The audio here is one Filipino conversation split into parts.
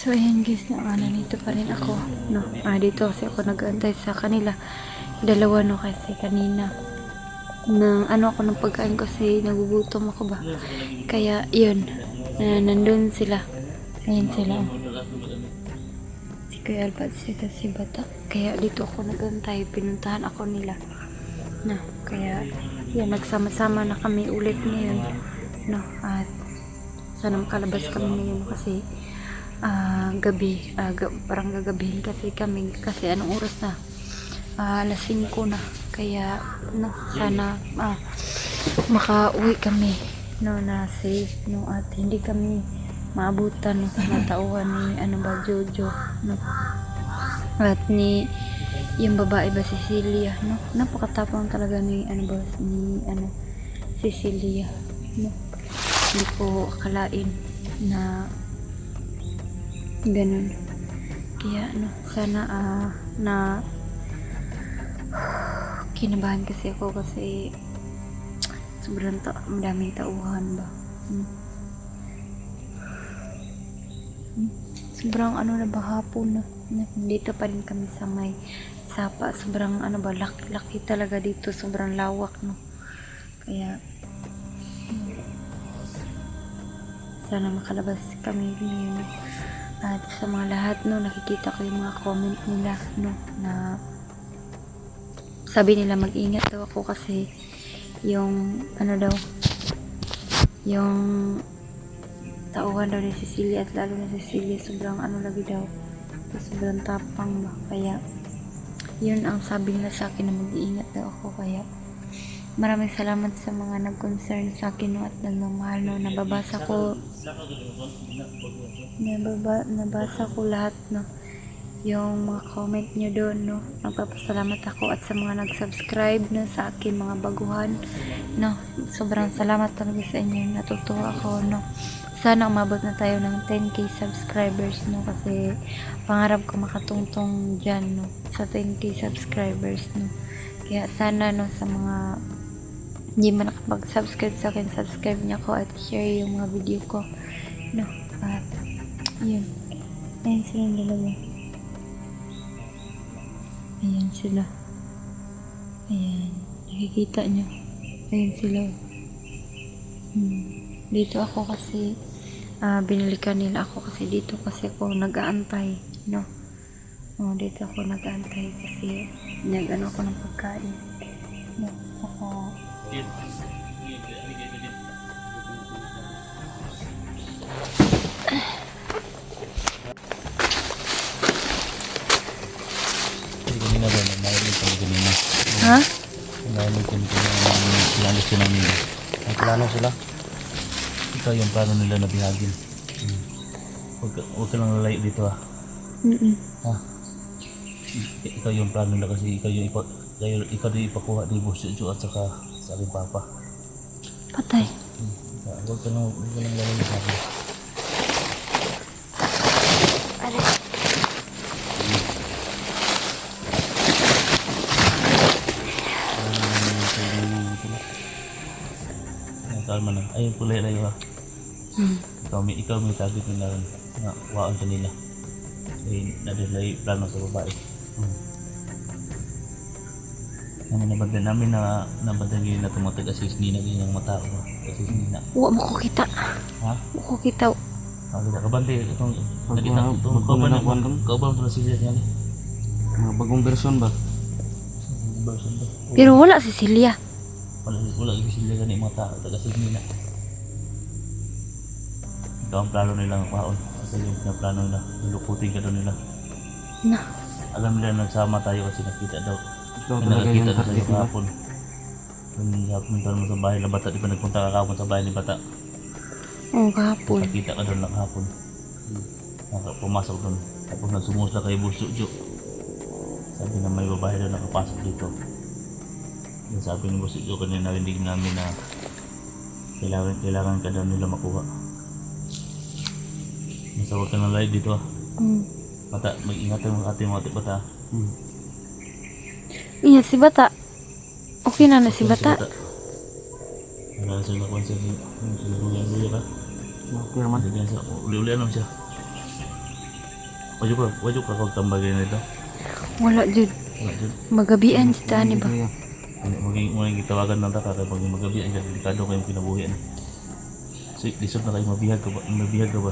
So ayan guys, nandito pa rin ako, no. Dito kasi ako nag-aantay sa kanila. Dalawa, no, kasi kanina nang ako ng pagkain kasi nagugutom ako ba. Kaya yun, nandun sila. Ayan sila. Si Kuya Alba at si Bata. Kaya dito ako nag-aantay. Pinuntahan ako nila. No, kaya yan, nagsama-sama na kami ulit ngayon. No, at sana makalabas kami ngayon kasi gabi, parang gagabihin kasi kami kasi anong oras na, alas 5 na, kaya no, sana makauwi kami, no, na safe, no, at hindi kami maabutan, no, na tauhan ni Jojo, no, at ni yung babae ba, Cecilia, no, napakatapang talaga ni Cecilia, no, hindi ko akalain na ganun. Kaya no, sana na kinabahan kasi ako kasi sobrang madaming tauhan ba. Sobrang na ba, hapon na. Dito pa rin kami sa may sapa. Sobrang laki talaga dito, sobrang lawak, no. Kaya sana makalabas kami ngayon. At sa mga lahat, no, nakikita ko yung mga comment nila, no, na sabi nila mag-ingat daw ako kasi yung yung tauhan daw ni Cecilia, at lalo na Cecilia sobrang lagi daw, sobrang tapang ba. Kaya yun ang sabi nila sa akin, na mag-iingat daw ako. Kaya maraming salamat sa mga nag-concern sa akin, no, at nagmamahal, no. Nabasa ko lahat, no, yung mga comment nyo doon, no. Nagpapasalamat ako, at sa mga nag-subscribe, no, sa akin, mga baguhan, no, sobrang salamat talaga sa inyo. Natutuwa ako, no. Sana umabot na tayo ng 10k subscribers, no, kasi pangarap ko makatungtong dyan, no, sa 10k subscribers, no. Kaya sana, no, sa mga hindi man nakapag-subscribe sa akin, subscribe niyo ako at share yung mga video ko, no. At yun, ayan silang dalawa, ayan sila, ayan, nakikita nyo, ayan sila. Dito ako kasi binalikan nila ako kasi dito kasi ako nag-aantay, no. Dito ako nag-aantay kasi nag-ano ako ng pagkain, no. Saka kanina ba na narinig kami kanina? ha? Narinig kami kanina plano sila nila. Ang plano sila? Ikaw yung plano nila na bihagin. Huwag ka lang lalayo dito ha. Ha? Ikaw yung plano nila kasi ikaw yung ipakuha ni Boss Jojo at saka sa aking papa. Patay. Huwag ka lang lalayo sa akin. Kalma na. Ayun pula layo ha. Ikaw may target nila na waan kanila. Kasi nadalay plano sa babae. Nabandan namin na nabandan yun na tumatag-assist nina yung mata ko. Assist nina. Huwag mo ko kita. Ha? Huwag ko kita. Kita kabante. Itong nakita ko. Kauban ito na sila niya. Mga bagong version ba? Version ba? Pero wala si Celia. Wala sila ganit mga tao. Taga-assist nila. Ito ang plano nilang paon. Ito yung plano nila. Lulukutin ka doon nila. Na. Alam nila nagsama tayo kasi nakita daw. Ikaw talaga yung Nakakita target sa nila. hapon. Punta mo sa bahay na Bata. Di ba nagpunta ka kahapon sa bahay ni Bata? Oo, kahapon. Nakita ka doon lang hapon. Pumasok doon. Tapos nagsumusla kay Boss Jojo. Sabi na may babae doon nakapasok dito. Yung sabi ni Boss Jojo kanina narinig namin na kailangan ka daw nila makuha. Nasa huwag ka ng live dito. Bata, mag-ingat yung ating mga Bata. Iya, si Bata. Okay na si Bata. Wala siya nakuha siya yung sinubuyan ka. Okay naman. Uli-uli naman siya. Wajud ka kagtambay na ito. Wala jud. Wala dyan. Magabian si tani ba? Kuya. Maging gitawagan ng taka kaya pag magabi ang delikado kayong kinabuhi. So, lisod na kayo mabihag ka ba? Mabihag ka ba?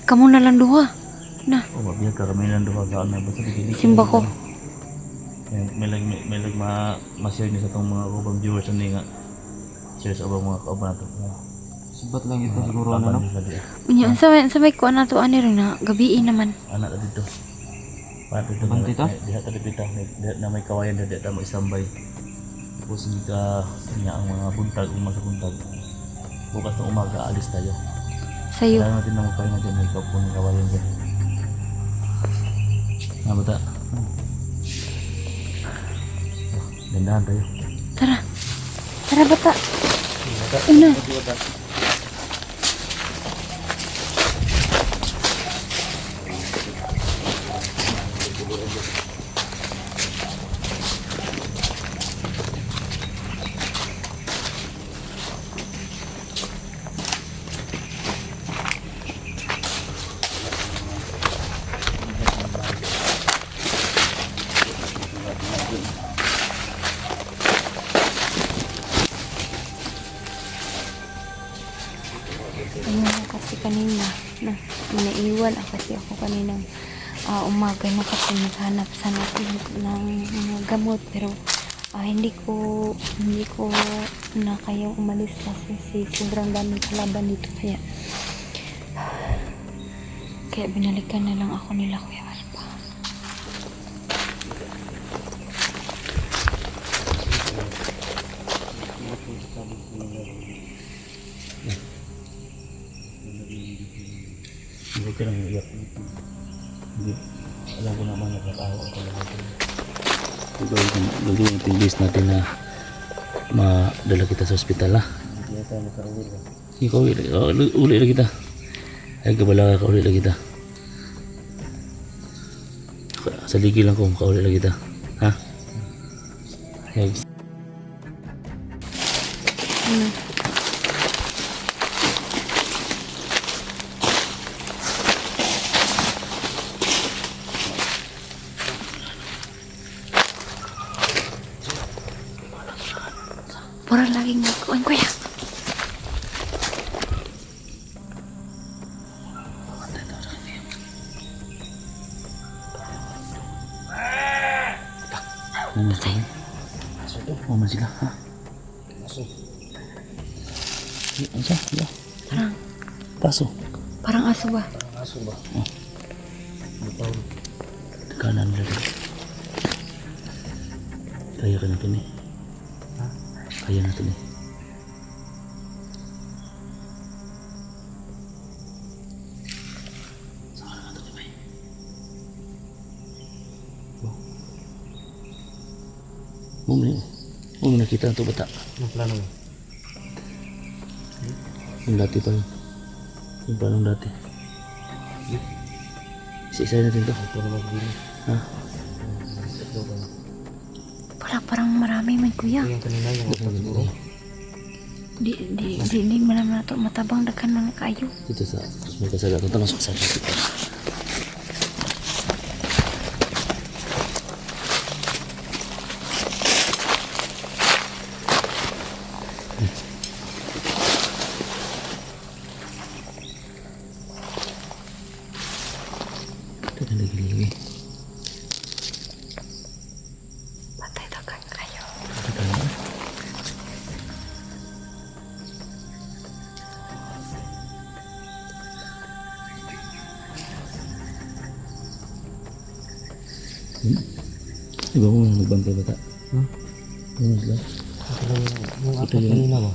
Kamu na lang duha. Na, O mabihag ka kami lang doon saan na basta dikilig. simba ko. May lag ma-share niyo sa itong mga kubang viewers hindi nga. Share sa ubang mga kauban nato. Subat lang ito siguro na, no? Unya, sa may kuan nato ani rin na gabiin naman. Anak na dito. Paano dito? Bantay ta? Diha ta dito. Diha na may kawayan diha ta mo isambay. Tapos hindi ka niya ang mga buntag, sa buntag. Bukas ng umaga alis tayo. Sayo. Kailangan natin na magpahinga dyan, may kapon ng kawayan dyan. Nga bata? Gandahan tayo. Tara. Tara bata. Una. Ayun kasi kanina na naiwan kasi ako kanina umaga na kasi naghanap sana ako ng mga gamot pero hindi ko na kayang umalis kasi sobrang daming kalaban dito kaya binalikan na lang ako nila Kuya Alpa. Hindi ka lang iyak. Hindi. Alam ko naman nakatawa ako lang ito. Gagawin natin base natin na madala kita sa ospital ha. Hindi tayo makauwi lang. Hindi ka uli lang kita. Ay kabala ka uli lang kita. Sa ligi lang ko makauli lang kita. Ha? Ay, Pura laging nagkuhan Kuya. Maman sila ha? Asa? Paso. Parang aso ba? Kanan nila. Kaya ka na ito ni. Kaya na ito ni. Saan na ito ni Bay? Huwag nakita ito bata. Anong plano mo? Yung dati pa yun. Yung planong dati. Isa-isa natin ito. Ito na magbili. Ha? Parang marami man Kuya. Yung kanina yung upat siguro. Di man naman ito matabang dakan man kayo. Dito sa may kasala. Ito masuk sa dito. Ito na lagi-lagi. Patay dakan kayo. Ito na. Iba mo nagbantay bata. Ano sila? Yung Ito apat yung- kanina ba?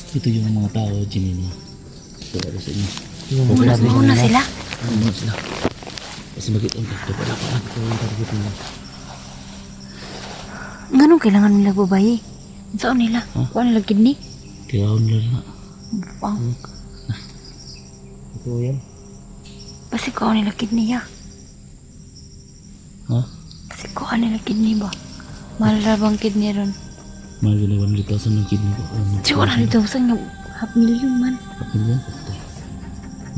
Ito yung mga tao, Jimmy na. Wala sa inyo. Yung Muna sila. Ano sila? Kasi mag-iong ito pala pa. ito yung target nila. Nganong kailangan nila babayi? Saan nila? Kuha nila kidney? Kaya ako nila na. Ang Ito yan. Kasi kuha nila kidney ya. Ha? Kasi kuha nila kidney ba? Mahal bang kidney ron? Mahal yun ay 100,000 ng kidney ko. Siguro na dito sa inyo. $500,000 man. Kapil yan.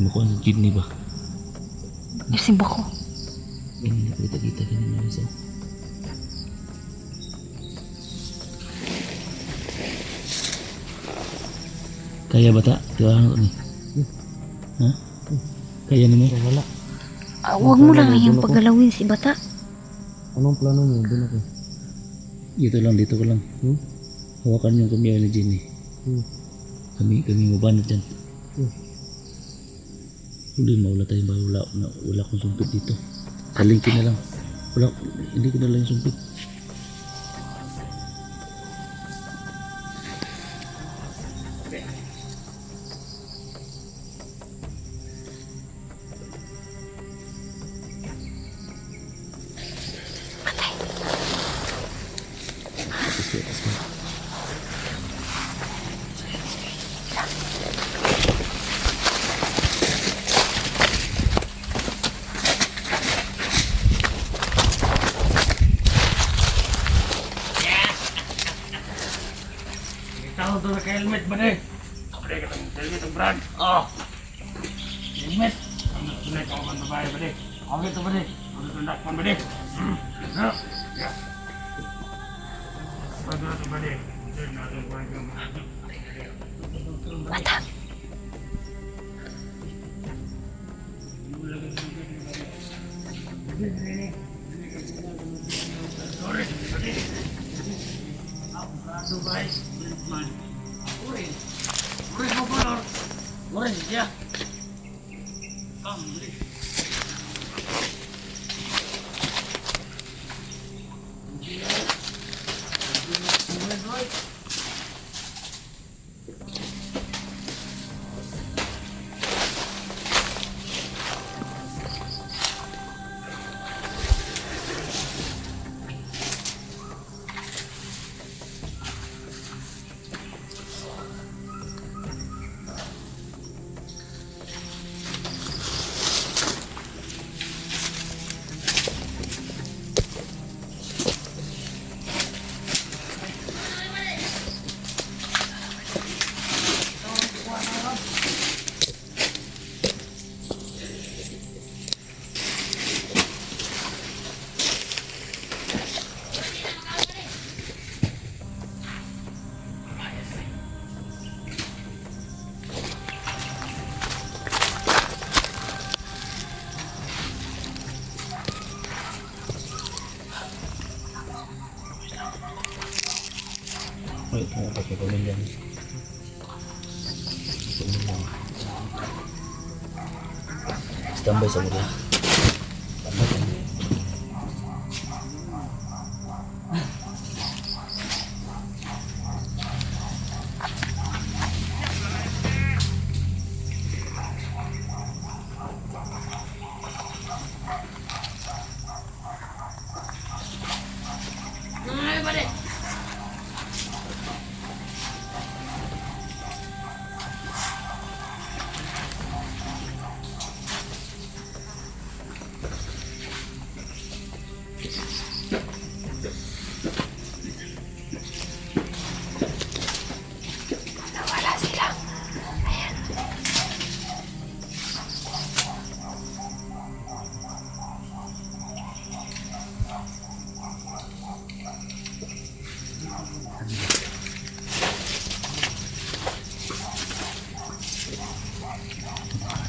Makuha ng kidney ba? Isimba ko. Hindi nakita-kita kanina isa. Kaya bata? Tiwahan ko ni. Ha? Kaya ni mo? Wala. Huwag mo lang yung paggalawin si bata. Anong plano niyo? Doon ako. Dito ko lang. Hawakan yung kami ni Jenny. Kami mabanat dyan. Hindi mawala tayong bahay. Wala akong sumpit dito. Salingkin na lang. Hindi ko na lang yung sumpit. Tahu tu nak helmet bade. Bade kata helmet brand. Oh. Helmet. Anda tunai kau kan baik bade. Awak tu bade. Anda tundak kan bade. Ya. Ya. Bade tu bade. Nak tu buat Bata. Sorry, bade. Aku baik. Orange. Orange mo color. Orange, ya. Come, beli. Wait, mau pakai pemilihan. Standby sama dia. Tambah kan. Nawala sila. Ayan.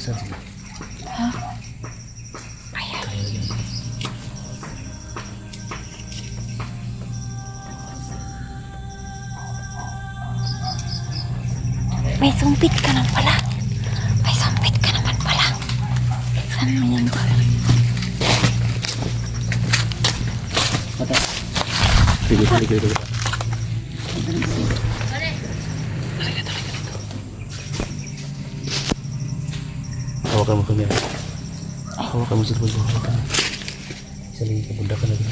Asal sih. Ha? Ayan. May sumpit ka naman pala. May sumpit ka naman pala. Saan mo yan? Mata. Sige. Hawakan mo kami. Hawakan mo cellphone ko. Hawakan mo. Isa lagi kebudakan lagi.